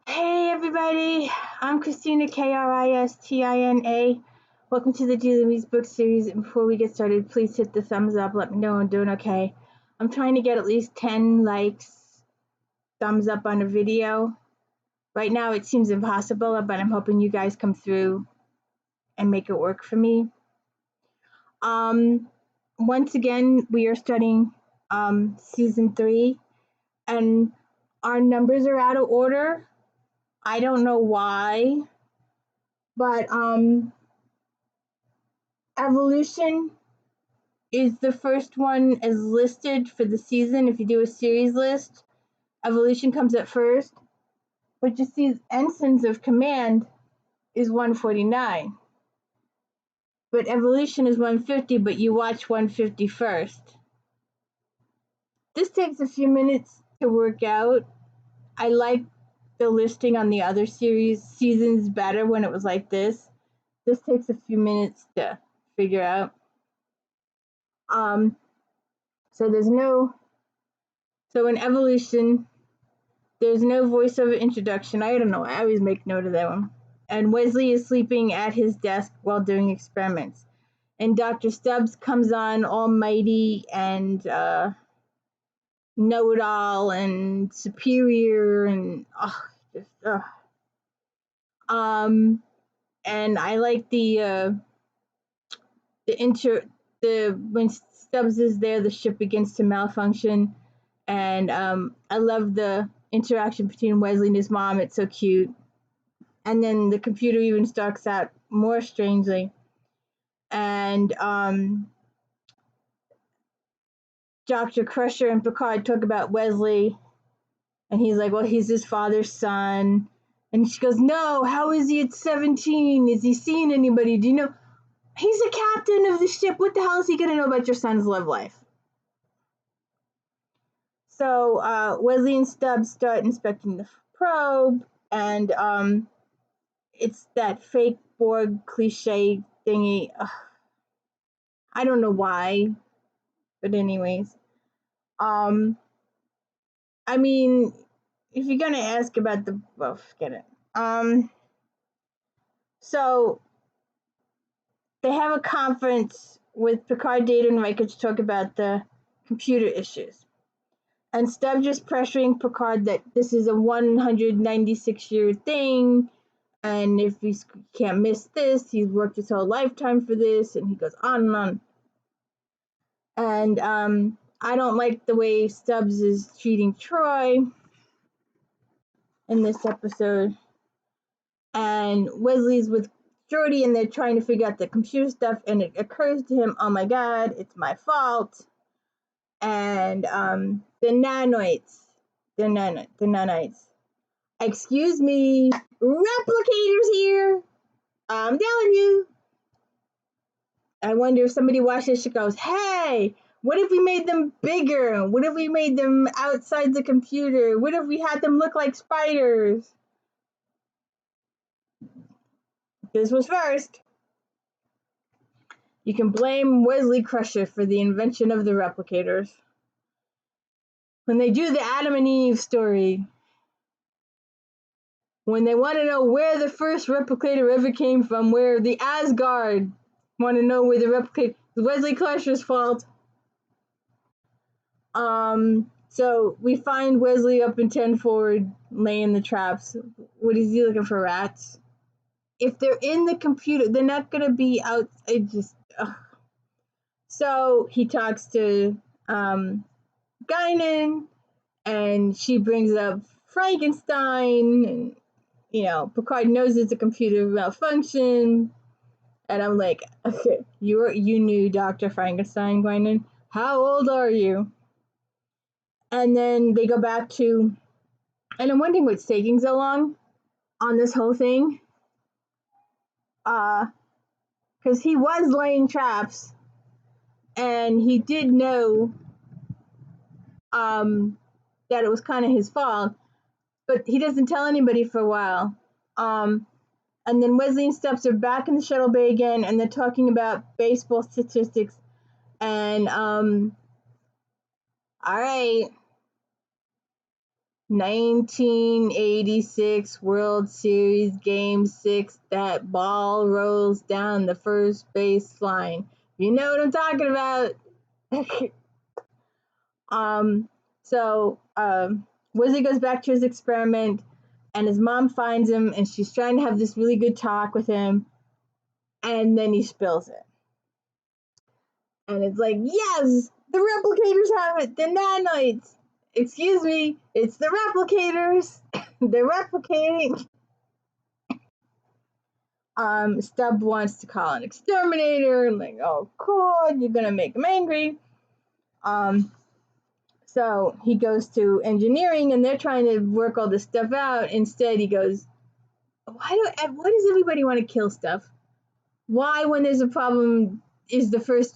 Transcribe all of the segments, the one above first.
Hey everybody, I'm Christina Kristina. Welcome to the Daily Reads book series. And before we get started, please hit the thumbs up. Let me know I'm doing okay. I'm trying to get at least 10 likes, thumbs up on a video. Right now it seems impossible, but I'm hoping you guys come through and make it work for me. Once again, we are starting season 3, and our numbers are out of order. I don't know why, but Evolution is the first one as listed for the season. If you do a series list, Evolution comes at first, but you see Ensigns of Command is 149. But Evolution is 150, but you watch 150 first. This takes a few minutes to work out. I like the listing on the other seasons better when it was like this. This takes a few minutes to figure out. So in Evolution, there's no voiceover introduction. I don't know. I always make note of that one. And Wesley is sleeping at his desk while doing experiments. And Dr. Stubbs comes on almighty and know-it-all and superior and and I like when Stubbs is there, the ship begins to malfunction, and I love the interaction between Wesley and his mom. It's so cute. And then the computer even starts out more strangely. And Dr. Crusher and Picard talk about Wesley, and he's like, well, he's his father's son. And she goes, no, how is he at 17? Is he seeing anybody? Do you know? He's the captain of the ship. What the hell is he going to know about your son's love life? So Wesley and Stubbs start inspecting the probe, and it's that fake Borg cliche thingy. I don't know why, but anyways, I mean, if you're gonna ask about forget it. So they have a conference with Picard, Data, and Riker to talk about the computer issues. And Stubbs just pressuring Picard that this is a 196-year thing, and if he can't miss this, he's worked his whole lifetime for this, and he goes on and on. And I don't like the way Stubbs is treating Troy in this episode. And Wesley's with Geordi, and they're trying to figure out the computer stuff, and it occurs to him, oh my god, it's my fault. And the nanites. Excuse me, replicators here. I'm telling you. I wonder if somebody watched this and goes, hey, what if we made them bigger? What if we made them outside the computer? What if we had them look like spiders? This was first. You can blame Wesley Crusher for the invention of the replicators. When they do the Adam and Eve story, when they want to know where the first replicator ever came from, where the Asgard want to know where the replicator, it's Wesley Crusher's fault. So we find Wesley up in 10 forward, laying the traps. What is he looking for? Rats? If they're in the computer, they're not gonna be out. So he talks to Guinan, and she brings up Frankenstein, and Picard knows it's a computer malfunction, and I'm like, okay, you knew Dr. Frankenstein, Guinan. How old are you? And then they go back to, and I'm wondering what's taking so long on this whole thing. Because he was laying traps, and he did know that it was kind of his fault, but he doesn't tell anybody for a while. And then Wesley and Stubbs are back in the shuttle bay again, and they're talking about baseball statistics. And all right, 1986 World Series Game 6, that ball rolls down the first base line. You know what I'm talking about. um, so Wizzy goes back to his experiment, and his mom finds him, and she's trying to have this really good talk with him, and then he spills it. And it's like, yes, the replicators have it, the nanites. Excuse me, it's the replicators. They're replicating. Stubb wants to call an exterminator, and like, oh god, you're gonna make him angry. So he goes to engineering, and they're trying to work all this stuff out. Instead, he goes, why does everybody want to kill stuff? Why, when there's a problem, is the first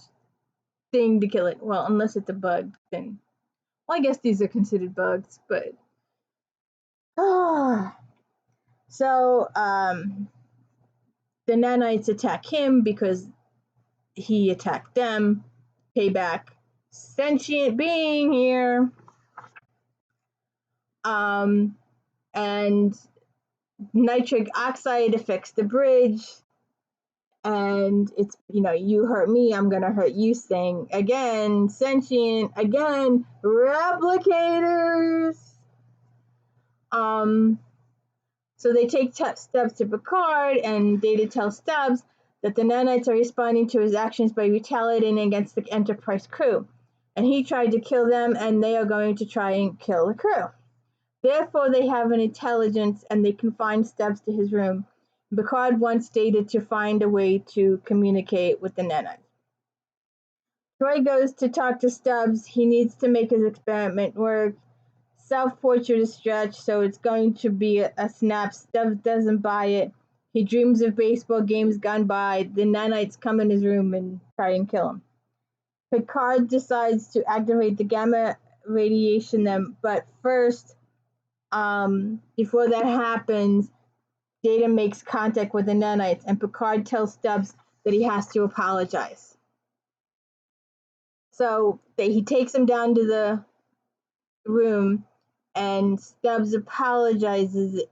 thing to kill it? Well, unless it's a bug, then, well, I guess these are considered bugs, but so the nanites attack him because he attacked them. Payback. Sentient being here. And nitric oxide affects the bridge. And it's, you hurt me, I'm gonna hurt you thing. Again, sentient, again, replicators. So they take Stubbs to Picard, and Data tells Stubbs that the nanites are responding to his actions by retaliating against the Enterprise crew. And he tried to kill them, and they are going to try and kill the crew. Therefore, they have an intelligence, and they confine Stubbs to his room. Picard wants Data to find a way to communicate with the nanites. Troy goes to talk to Stubbs. He needs to make his experiment work. Self-portrait is stretched, so it's going to be a snap. Stubbs doesn't buy it. He dreams of baseball games gone by. The nanites come in his room and try and kill him. Picard decides to activate the gamma radiation them, but first, before that happens, Data makes contact with the nanites, and Picard tells Stubbs that he has to apologize. So he takes him down to the room, and Stubbs apologizes.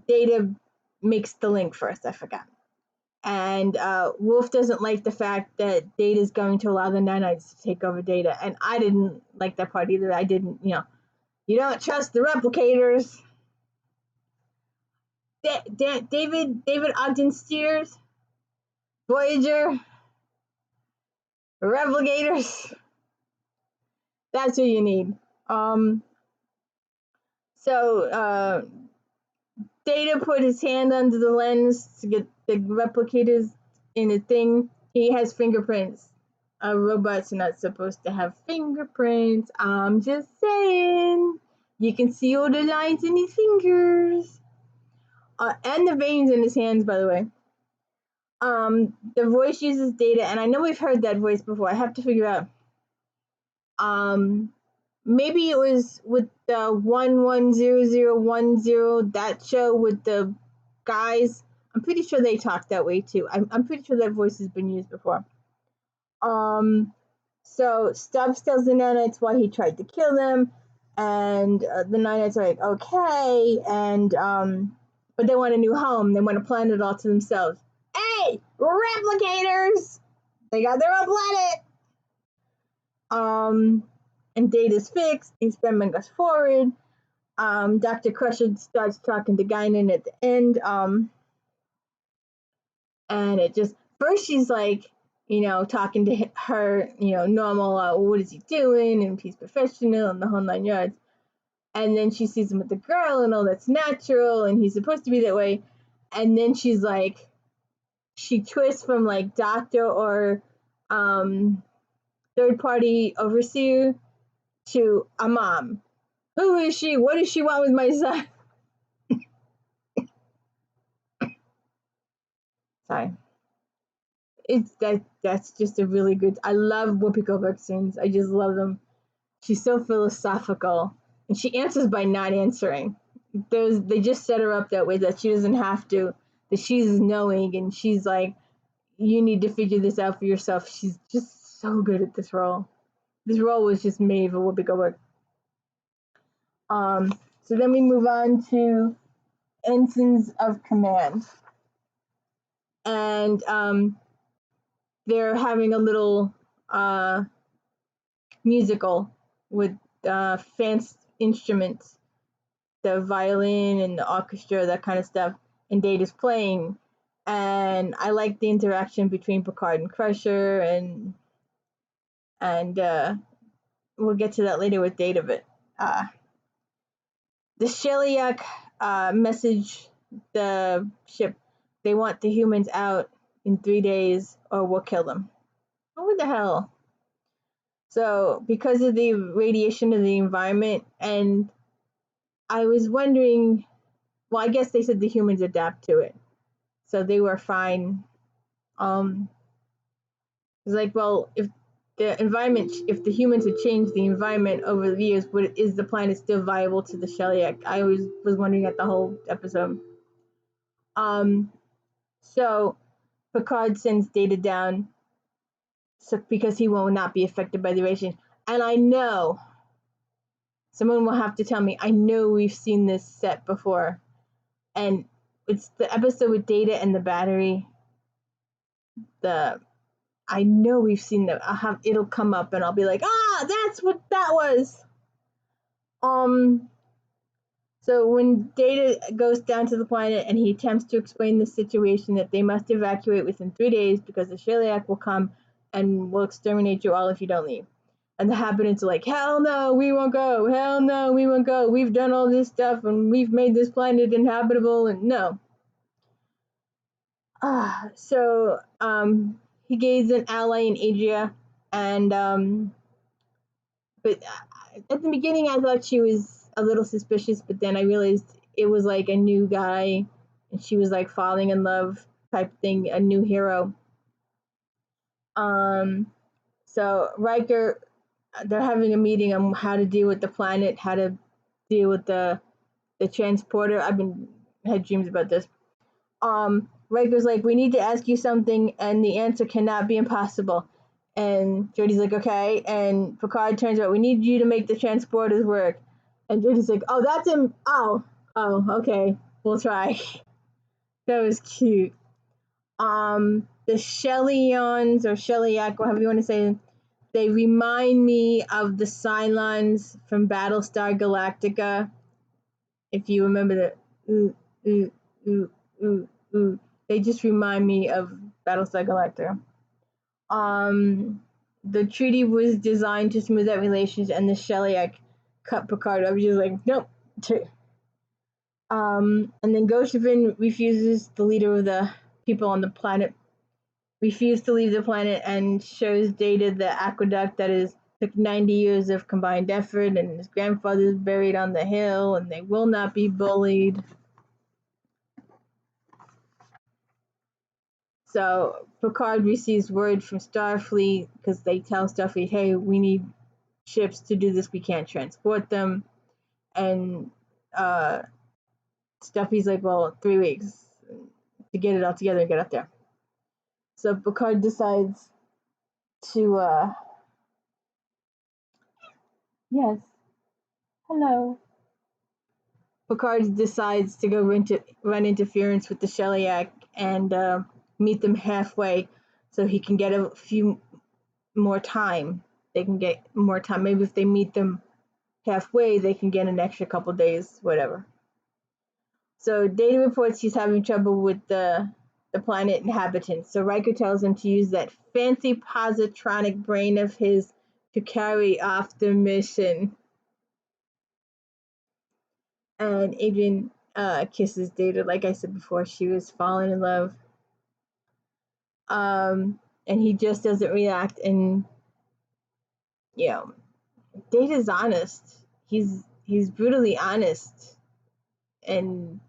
Data makes the link first. I forgot. And Wolf doesn't like the fact that Data is going to allow the nanites to take over Data, and I didn't like that part either. I didn't, you don't trust the replicators. David Ogden Steers, Voyager, replicators. That's what you need. So Data put his hand under the lens to get the replicators in a thing. He has fingerprints. Robots are not supposed to have fingerprints. I'm just saying. You can see all the lines in his fingers. And the veins in his hands, by the way. The voice uses Data, and I know we've heard that voice before. I have to figure out. Maybe it was with the 110010, that show with the guys. I'm pretty sure they talk that way too. I'm pretty sure that voice has been used before. So Stubbs tells the nanites why he tried to kill them, and the nanites are like, okay, and but they want a new home. They want to plan it all to themselves. Hey, replicators! They got their own planet. And Data's fixed. The experiment goes forward. Dr. Crusher starts talking to Guinan at the end. And it just, first she's like, talking to her, normal, what is he doing? And he's professional and the whole 9 yards. And then she sees him with the girl, and that's natural, and he's supposed to be that way. And then she's like, she twists from like doctor or third party overseer to a mom. Who is she? What does she want with my son? Sorry. That's just a really good. I love Whoopi Goldberg scenes. I just love them. She's so philosophical, and she answers by not answering. They just set her up that way that she doesn't have to. That she's knowing, and she's like, you need to figure this out for yourself. She's just so good at this role. This role was just made for Whoopi Goldberg. So then we move on to Ensigns of Command, and they're having a little musical with fancy instruments, the violin and the orchestra, that kind of stuff, and Data's playing. And I like the interaction between Picard and Crusher, and we'll get to that later with Data. But the Sheliak message the ship. They want the humans out in 3 days, or we'll kill them. Oh, what the hell? So because of the radiation of the environment, and I was wondering, well, I guess they said the humans adapt to it, so they were fine. It's like, well, if the environment, if the humans had changed the environment over the years, is the planet still viable to the Sheliak? I was wondering at the whole episode. Um, so Picard sends Data down, so because he will not be affected by the radiation. And I know someone will have to tell me. I know we've seen this set before, and it's the episode with Data and the battery. The I know we've seen that. It'll come up, and I'll be like, that's what that was. So when Data goes down to the planet and he attempts to explain the situation, that they must evacuate within 3 days because the Sheliak will come and will exterminate you all if you don't leave. And the inhabitants are like, hell no, we won't go. Hell no, we won't go. We've done all this stuff and we've made this planet inhabitable, and no. So he gains an ally in Adria, and but at the beginning I thought she was a little suspicious, but then I realized it was like a new guy, and she was like falling in love type thing, a new hero. So Riker, they're having a meeting on how to deal with the planet, how to deal with the transporter. I've been had dreams about this. Riker's like, we need to ask you something, and the answer cannot be impossible. And Jodie's like, okay. And Picard turns out, we need you to make the transporters work. And Jodie's like, oh, that's him. Oh, okay. We'll try. That was cute. The Shelions, or Sheliak, whatever you want to say, they remind me of the Cylons from Battlestar Galactica. If you remember the ooh, ooh, ooh, ooh. They just remind me of Battlestar Galactica. The treaty was designed to smooth out relations, and the Sheliak cut Picard up. She was like, nope. And then Goshevin refuses, the leader of the people on the planet, refused to leave the planet, and shows Data the aqueduct that is took 90 years of combined effort, and his grandfather is buried on the hill, and they will not be bullied. So Picard receives word from Starfleet, because they tell Starfleet, hey, we need ships to do this, we can't transport them. And Steffi's like, well, 3 weeks to get it all together and get up there. So Picard decides to, yes, hello. Picard decides to go run interference with the Sheliak and meet them halfway, so he can get a few more time. They can get more time. Maybe if they meet them halfway, they can get an extra couple days, whatever. So Data reports he's having trouble with the planet inhabitants. So Riker tells him to use that fancy positronic brain of his to carry off the mission. And Adrian kisses Data. Like I said before, she was falling in love. And he just doesn't react. And Data's honest. He's brutally honest. And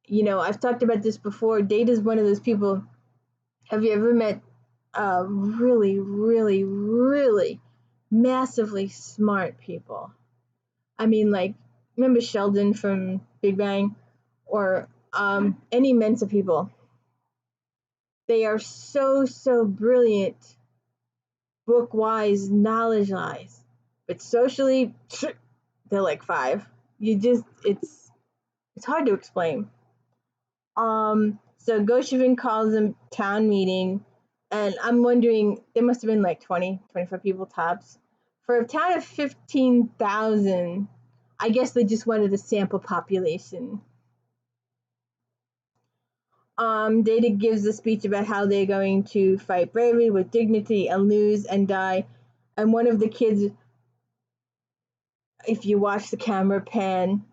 I've talked about this before. Data's one of those people. Have you ever met really, really, really massively smart people? I mean, like, remember Sheldon from Big Bang? Or any Mensa people. They are so brilliant, book-wise, knowledge-wise. But socially, they're like 5. it's hard to explain. So Goshevin calls a town meeting, and I'm wondering, there must have been like 20, 25 people tops. For a town of 15,000, I guess they just wanted a sample population. Data gives a speech about how they're going to fight bravely with dignity and lose and die. And one of the kids, if you watch the camera pan,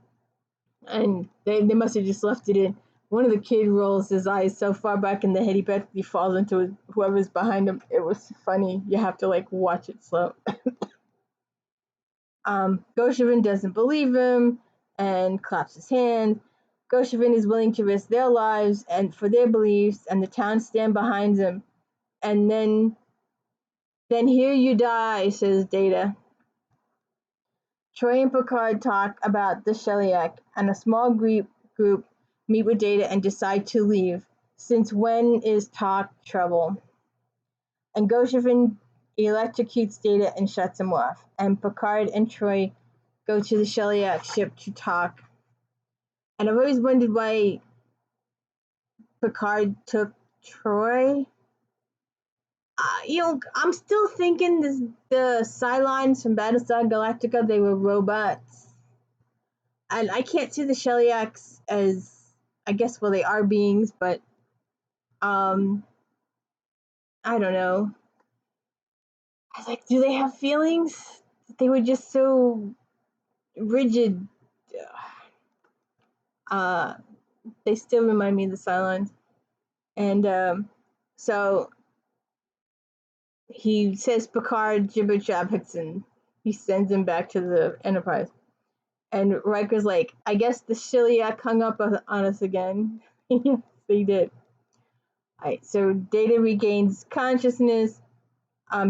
and they must have just left it in. One of the kid rolls his eyes so far back in the head, he falls into whoever's behind him. It was funny. You have to like watch it slow. Goshevin doesn't believe him and claps his hands. Goshevin is willing to risk their lives and for their beliefs, and the town stand behind him. And then here you die, says Data. Troy and Picard talk about the Shellyak, and a small group meet with Data and decide to leave, since when is talk trouble? And Goshevin electrocutes Data and shuts him off, and Picard and Troy go to the Shellyak ship to talk. And I've always wondered why Picard took Troy. I'm still thinking the Cylons from Battlestar Galactica, they were robots. And I can't see the Shellyacs as, I guess, well, they are beings, but I don't know. I was like, do they have feelings? They were just so rigid. They still remind me of the Cylons. And so he says Picard jibber jabs and he sends him back to the Enterprise. And Riker's like, I guess the Shellyak hung up on us again. Yes, they did. Alright, so Data regains consciousness.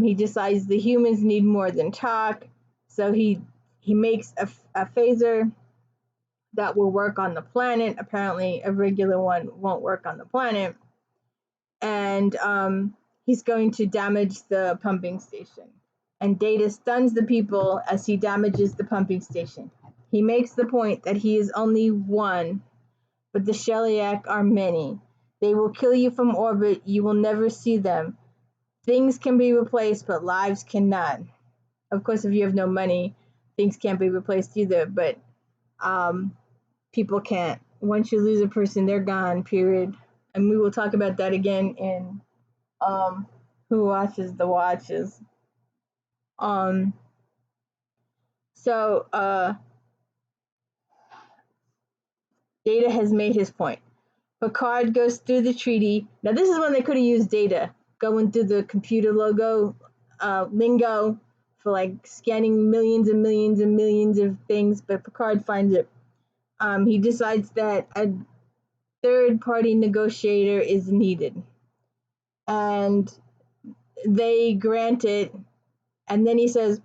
He decides the humans need more than talk, so he makes a phaser that will work on the planet. Apparently, a regular one won't work on the planet, and he's going to damage the pumping station. And Data stuns the people as he damages the pumping station. He makes the point that he is only one, but the Shellyak are many. They will kill you from orbit. You will never see them. Things can be replaced, but lives cannot. Of course, if you have no money, things can't be replaced either, but people can't. Once you lose a person, they're gone, period. And we will talk about that again in Who Watches the Watches. So Data has made his point. Picard goes through the treaty. Now, this is when they could have used Data, going through the computer lingo for like scanning millions and millions and millions of things, but Picard finds it. He decides that a third-party negotiator is needed, and they grant it. And then he says,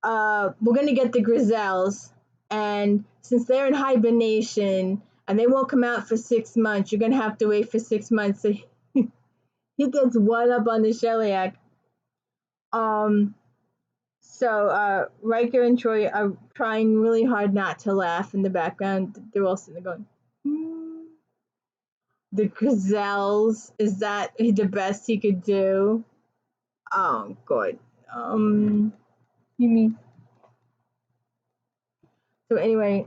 "We're going to get the Griselles, and since they're in hibernation and they won't come out for 6 months, you're going to have to wait for 6 months." So he gets one up on the Shellyak. So Riker and Troy are trying really hard not to laugh in the background. They're all sitting there going, the Griselles, is that the best he could do? Oh, God. You mean? So anyway,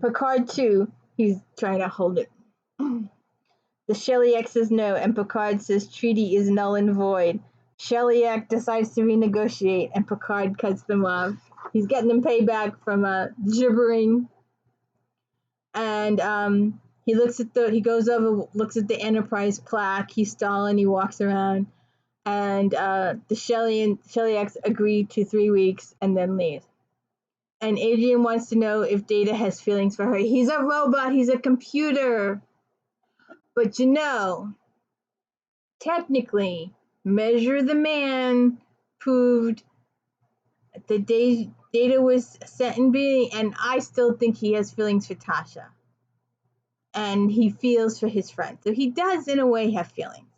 Picard too, he's trying to hold it. The Shellyak says no, and Picard says treaty is null and void. Shellyak decides to renegotiate, and Picard cuts them off. He's getting them payback from gibbering. And he goes over, looks at the Enterprise plaque. He's stalling. He walks around, and the Shellyacs agree to 3 weeks and then leave. And Adrian wants to know if Data has feelings for her. He's a robot. He's a computer. But technically, Measure the Man proved that Data was a sentient being, and I still think he has feelings for Tasha. And he feels for his friend. So he does, in a way, have feelings.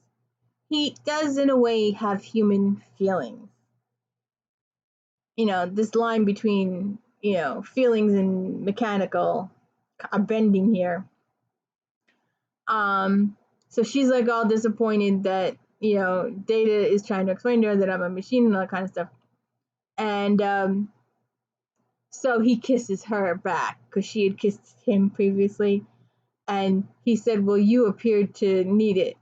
he does in a way have human feelings. This line between, feelings and mechanical are bending here. So she's like all disappointed that, Data is trying to explain to her that I'm a machine and all that kind of stuff. And so he kisses her back because she had kissed him previously. And he said, well, you appeared to need it.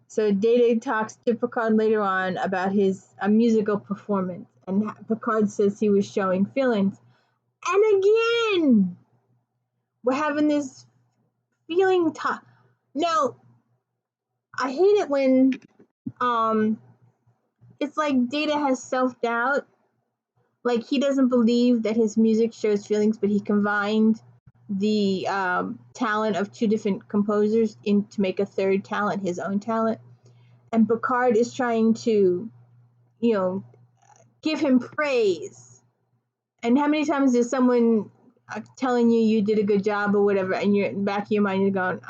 So Data talks to Picard later on about his musical performance. And Picard says he was showing feelings. And again, we're having this feeling talk. Now, I hate it when it's like Data has self-doubt. Like, he doesn't believe that his music shows feelings, but he combined the talent of two different composers to make a third talent, his own talent. And Picard is trying to, give him praise. And how many times is someone telling you did a good job or whatever, and you're in the back of your mind, you're going,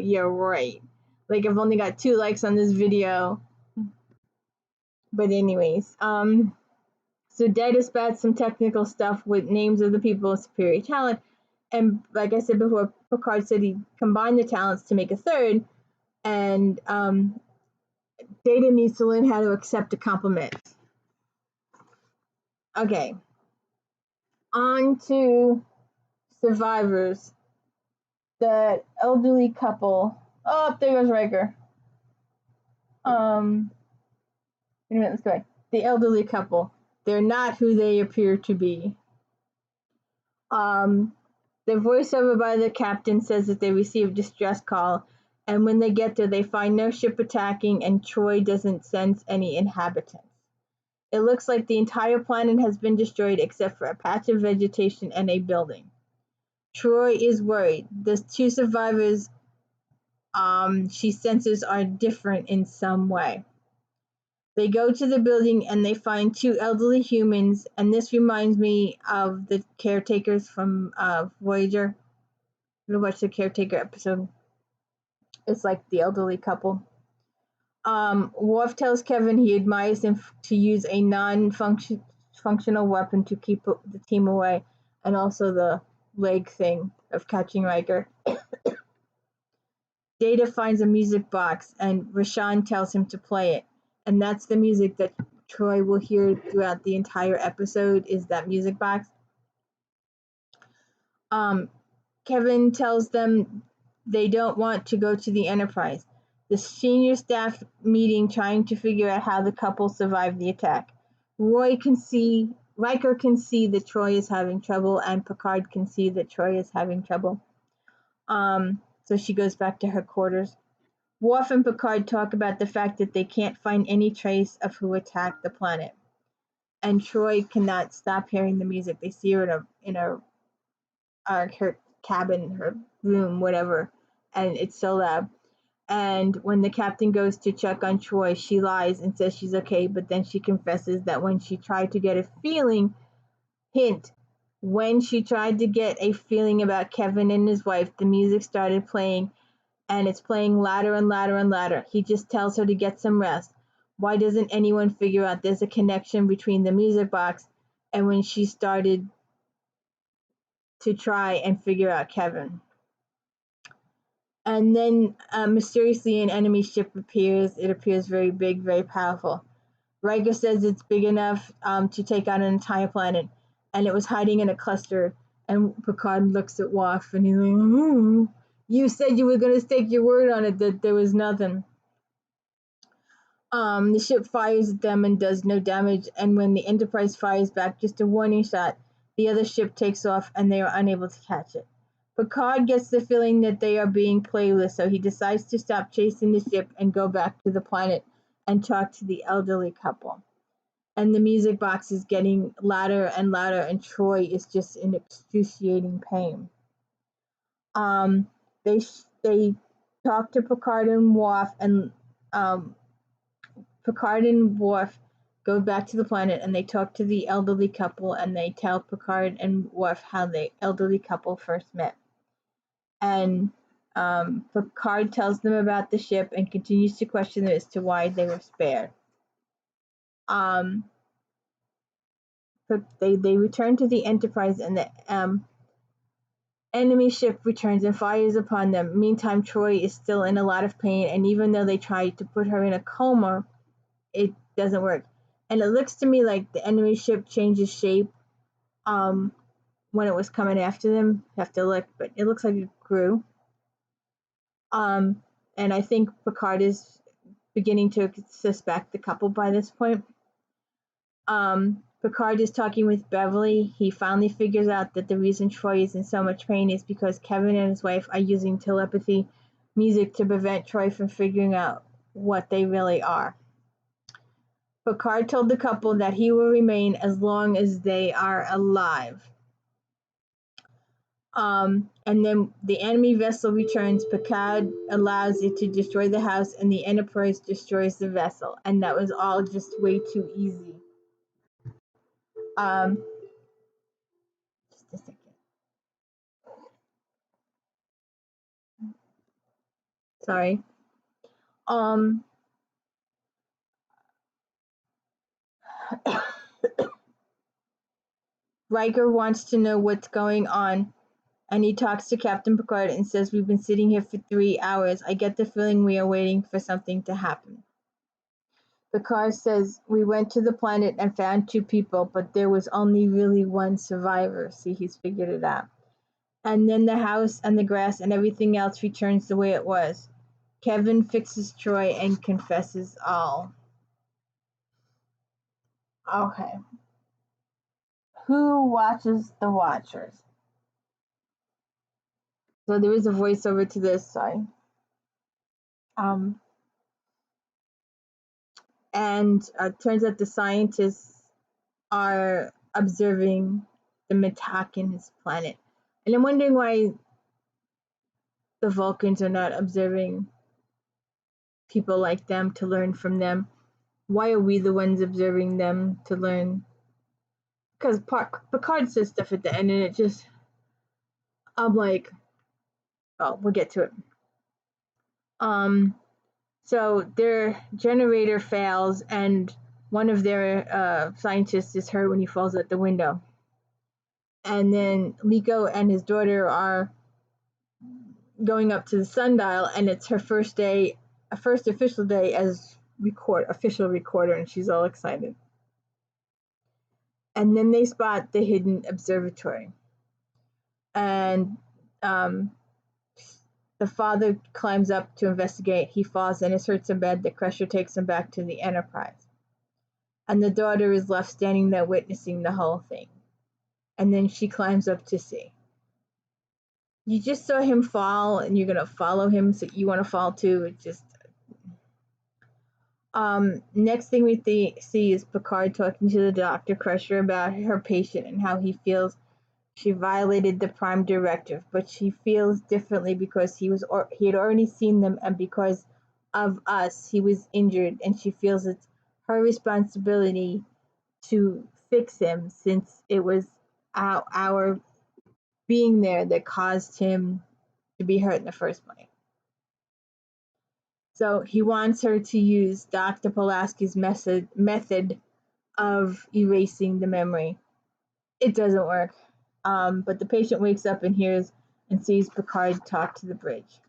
yeah, right. Like, I've only got 2 likes on this video. But anyways, so Data spats some technical stuff with names of the people of superior talent. And like I said before, Picard said he combined the talents to make a third. And Data needs to learn how to accept a compliment. Okay. On to survivors. The elderly couple. Oh, there goes Riker. Wait a minute, let's go back. The elderly couple. They're not who they appear to be. The voiceover by the captain says that they received a distress call, and when they get there, they find no ship attacking, and Troy doesn't sense any inhabitants. It looks like the entire planet has been destroyed except for a patch of vegetation and a building. Troy is worried. The 2 survivors she senses are different in some way. They go to the building and they find 2 elderly humans, and this reminds me of the caretakers from Voyager. You watch the caretaker episode. It's like the elderly couple. Worf tells Kevin he admires him to use a non-functional weapon to keep the team away, and also the leg thing of catching Riker. Data finds a music box, and Rashawn tells him to play it, and that's the music that Troy will hear throughout the entire episode, is that music box. Kevin tells them they don't want to go to the Enterprise. The senior staff meeting trying to figure out how the couple survived the attack. Riker can see that Troy is having trouble, and Picard can see that Troy is having trouble. So she goes back to her quarters. Worf and Picard talk about the fact that they can't find any trace of who attacked the planet. And Troy cannot stop hearing the music. They see her in her cabin, her room, whatever, and it's so loud. And when the captain goes to check on Troy, she lies and says she's okay, but then she confesses that when she tried to get a feeling about Kevin and his wife, the music started playing, and it's playing louder and louder and louder. He just tells her to get some rest. Why doesn't anyone figure out there's a connection between the music box and when she started to try and figure out Kevin? And then mysteriously an enemy ship appears. It appears very big, very powerful. Riker says it's big enough to take out an entire planet, and it was hiding in a cluster. And Picard looks at Worf and he's like, you said you were going to stake your word on it that there was nothing. The ship fires at them and does no damage, and when the Enterprise fires back just a warning shot, the other ship takes off and they are unable to catch it. Picard gets the feeling that they are being played with, so he decides to stop chasing the ship and go back to the planet and talk to the elderly couple. And the music box is getting louder and louder, and Troy is just in excruciating pain. They talk to Picard and Worf, and Picard and Worf go back to the planet, and they talk to the elderly couple, and they tell Picard and Worf how the elderly couple first met. And Picard tells them about the ship and continues to question them as to why they were spared. They return to the Enterprise, and the enemy ship returns and fires upon them. Meantime, Troy is still in a lot of pain, and even though they try to put her in a coma, it doesn't work. And it looks to me like the enemy ship changes shape when it was coming after them. You have to look, but it looks like it grew. And I think Picard is beginning to suspect the couple by this point. Picard is talking with Beverly. He finally figures out that the reason Troy is in so much pain is because Kevin and his wife are using telepathy music to prevent Troy from figuring out what they really are. Picard told the couple that he will remain as long as they are alive. And then the enemy vessel returns. Picard allows it to destroy the house, and the Enterprise destroys the vessel. And that was all just way too easy. Just a second. Sorry. Riker wants to know what's going on, and he talks to Captain Picard and says, "We've been sitting here for 3 hours. I get the feeling we are waiting for something to happen." Picard says, "We went to the planet and found 2 people, but there was only really 1 survivor." See, he's figured it out. And then the house and the grass and everything else returns the way it was. Kevin fixes Troy and confesses all. Okay. Who watches the Watchers? So there is a voiceover to this, sorry. And it turns out the scientists are observing the Mitakin's planet. And I'm wondering why the Vulcans are not observing people like them to learn from them. Why are we the ones observing them to learn? Because Picard says stuff at the end, and it just, I'm like, oh, we'll get to it. So their generator fails, and one of their scientists is hurt when he falls out the window. And then Liko and his daughter are going up to the sundial, and it's her first official day as official recorder, and she's all excited. And then they spot the hidden observatory, and the father climbs up to investigate. He falls and is hurt so bad that Crusher takes him back to the Enterprise. And the daughter is left standing there witnessing the whole thing. And then she climbs up to see. You just saw him fall, and you're gonna follow him, so you want to fall too. It just next thing we see is Picard talking to the Dr. Crusher about her patient and how he feels she violated the Prime Directive, but she feels differently because he had already seen them, and because of us, he was injured, and she feels it's her responsibility to fix him since it was our being there that caused him to be hurt in the first place. So he wants her to use Dr. Pulaski's method of erasing the memory. It doesn't work. But the patient wakes up and hears and sees Picard talk to the bridge.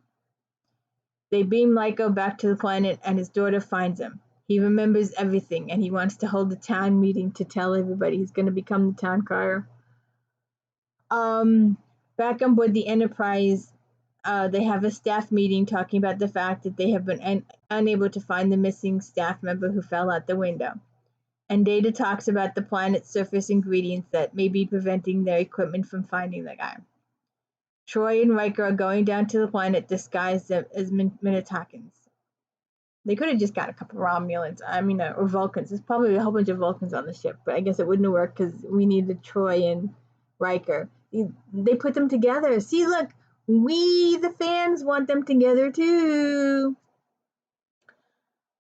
They beam Liko back to the planet, and his daughter finds him. He remembers everything, and he wants to hold a town meeting to tell everybody he's going to become the town crier. Back on board the Enterprise, they have a staff meeting talking about the fact that they have been unable to find the missing staff member who fell out the window. And Data talks about the planet's surface ingredients that may be preventing their equipment from finding the guy. Troy and Riker are going down to the planet disguised as Minotakans. They could have just got a couple Romulans, or Vulcans. There's probably a whole bunch of Vulcans on the ship, but I guess it wouldn't have worked because we needed Troy and Riker. They put them together. See, look, we, the fans, want them together too.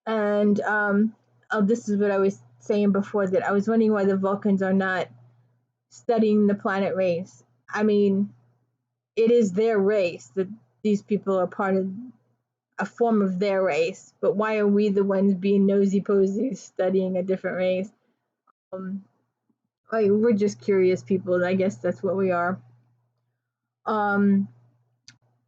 And, this is what I was saying before, that I was wondering why the Vulcans are not studying the planet race. I mean, it is their race. The these people are part of a form of their race, but why are we the ones being nosy posies studying a different race? Like, we're just curious people. I guess that's what we are.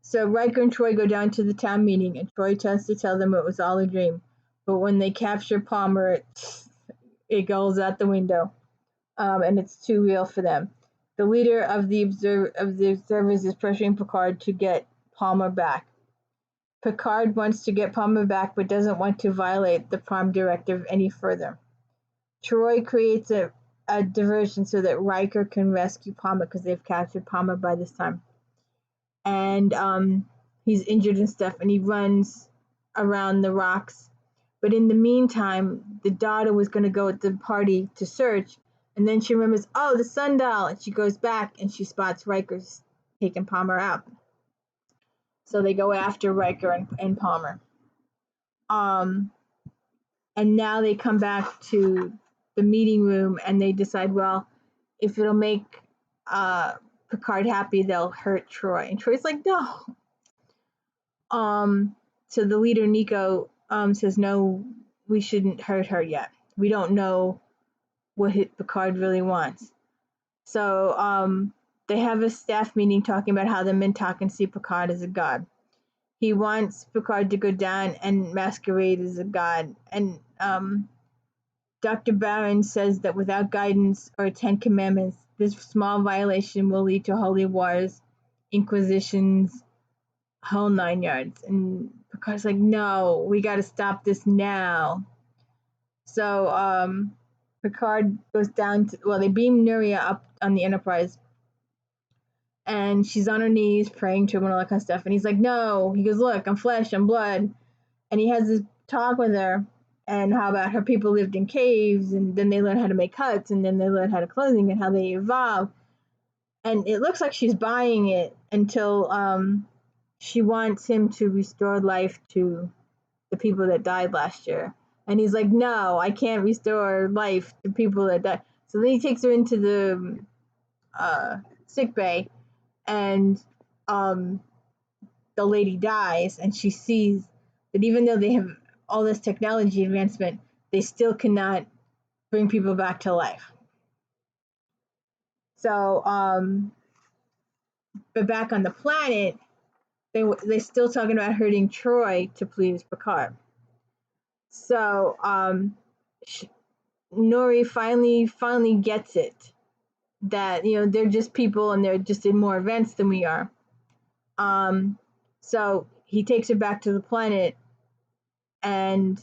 So Riker and Troy go down to the town meeting, and Troy tries to tell them it was all a dream. But when they capture Palmer, it goes out the window, and it's too real for them. The leader of the observers is pressuring Picard to get Palmer back. Picard wants to get Palmer back, but doesn't want to violate the Prime Directive any further. Troy creates a diversion so that Riker can rescue Palmer because they've captured Palmer by this time. And he's injured and stuff, and he runs around the rocks. But in the meantime, the daughter was going to go at the party to search, and then she remembers, oh, the sundial, and she goes back and she spots Riker's taking Palmer out. So they go after Riker and Palmer. And now they come back to the meeting room, and they decide, well, if it'll make Picard happy, they'll hurt Troy. And Troy's like, no. So the leader, Nico, says, no, we shouldn't hurt her yet. We don't know what Picard really wants. So they have a staff meeting talking about how the Mintok can see Picard as a god. He wants Picard to go down and masquerade as a god. And Dr. Barron says that without guidance or 10 commandments, this small violation will lead to holy wars, inquisitions, whole 9 yards. And Picard's like, no, we got to stop this now. So Picard goes down to, well, they beam Nuria up on the Enterprise, and she's on her knees praying to him and all that kind of stuff. And he's like, no. He goes, look, I'm flesh, I'm blood. And he has this talk with her, and how about her people lived in caves, and then they learned how to make huts, and then they learned how to clothing and how they evolve. And it looks like she's buying it until she wants him to restore life to the people that died last year. And he's like, no, I can't restore life to people that died. So then he takes her into the sick bay, and the lady dies, and she sees that even though they have all this technology advancement, they still cannot bring people back to life. So, but back on the planet, they're still talking about hurting Troy to please Picard. So, Nori finally gets it, that, you know, they're just people and they're just in more events than we are. So he takes her back to the planet, and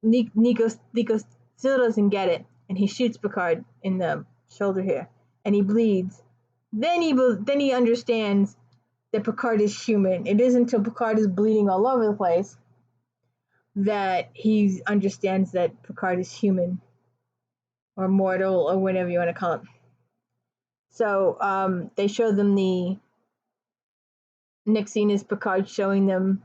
Nico still doesn't get it, and he shoots Picard in the shoulder here, and he bleeds. Then he understands that Picard is human. It isn't until Picard is bleeding all over the place that he understands that Picard is human, or mortal, or whatever you want to call it. So they show them the next scene is Picard showing them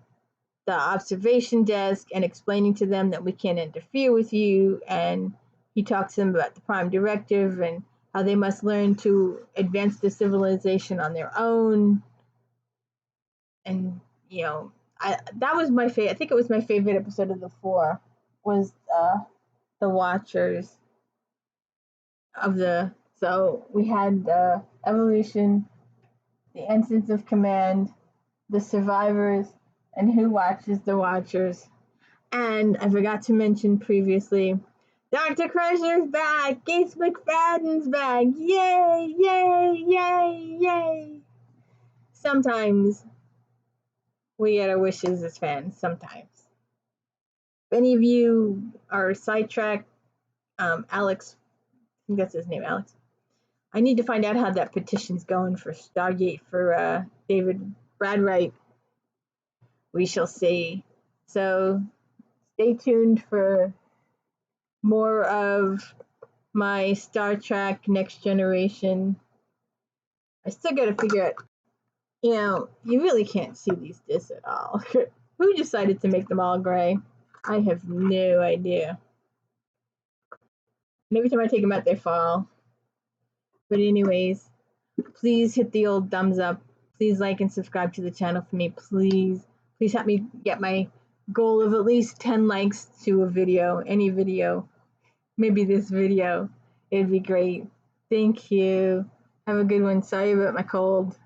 the observation desk and explaining to them that we can't interfere with you, and he talks to them about the Prime Directive and how they must learn to advance the civilization on their own. And, you know, that was my favorite. I think it was my favorite episode of the 4 was the Watchers of the. So we had the Evolution, the Ensigns of Command, the Survivors, and Who Watches the Watchers. And I forgot to mention previously, Dr. Crusher's back! Gates McFadden's back! Yay! Yay! Yay! Yay! Sometimes we get our wishes as fans, sometimes. If any of you are sidetracked, Alex, I think that's his name, Alex. I need to find out how that petition's going for Stargate for David Bradwright. We shall see. So stay tuned for more of my Star Trek Next Generation. I still gotta figure out, you know, you really can't see these discs at all. Who decided to make them all gray? I have no idea. And every time I take them out, they fall. But anyways, please hit the old thumbs up. Please like and subscribe to the channel for me, please. Please help me get my goal of at least 10 likes to a video, any video, maybe this video. It'd be great. Thank you. Have a good one. Sorry about my cold.